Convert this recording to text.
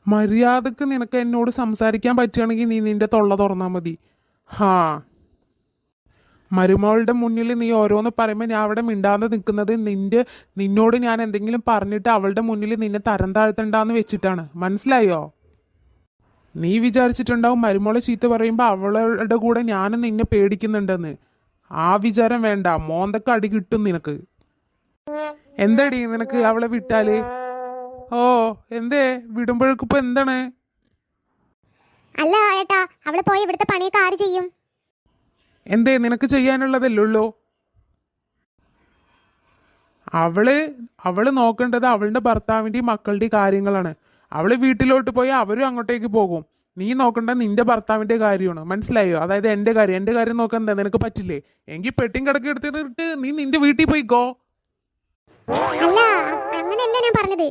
മര്യാദക്ക് നിനക്ക് എന്നോട് സംസാരിക്കാൻ പറ്റുകയാണെങ്കിൽ നീ നിന്റെ തൊള്ള തുറന്നാൽ മതി. ഹാ, മരുമകളുടെ മുന്നിൽ നീ ഓരോന്ന് പറയുമ്പോൾ ഞാൻ അവിടെ മിണ്ടാതെ നിൽക്കുന്നത് നിന്നോട് ഞാൻ എന്തെങ്കിലും പറഞ്ഞിട്ട് അവളുടെ മുന്നിൽ നിന്നെ തരം താഴ്ത്തണ്ടെന്ന് വെച്ചിട്ടാണ്. മനസ്സിലായോ? നീ വിചാരിച്ചിട്ടുണ്ടാവും മരുമോളെ ചീത്ത പറയുമ്പോൾ അവളുടെ കൂടെ ഞാനും നിന്നെ പേടിക്കുന്നുണ്ടെന്ന്. ആ വിചാരം വേണ്ട, മോന്തൊക്കെ അടി കിട്ടും നിനക്ക്. എന്താടി നിനക്ക് അവളെ വിട്ടാല്? ഓ, എന്തേ വിടുമ്പോഴേക്കിപ്പോ എന്താണ്? അല്ല ഏട്ടാ, അവള് പോയി ഇവിടുത്തെ പണിയൊക്കെ ആര് ചെയ്യും? എന്തേ നിനക്ക് ചെയ്യാനുള്ളതല്ലുള്ളൂ? അവള് നോക്കേണ്ടത് അവളുടെ ഭർത്താവിന്റെയും മക്കളുടെയും കാര്യങ്ങളാണ്. അവള് വീട്ടിലോട്ട് പോയി അവരും അങ്ങോട്ടേക്ക് പോകും. നീ നോക്കേണ്ടത് നിന്റെ ഭർത്താവിന്റെ കാര്യമാണ്. മനസ്സിലായോ? അതായത് എന്റെ കാര്യം നോക്കാൻ എന്താ നിനക്ക് പറ്റില്ലേ? എങ്കിൽ പെട്ടിയും കിടക്കി എടുത്തിട്ട് നീ നിന്റെ വീട്ടിൽ പോയിക്കോ. അല്ല, അങ്ങനെയല്ല ഞാൻ പറഞ്ഞത്.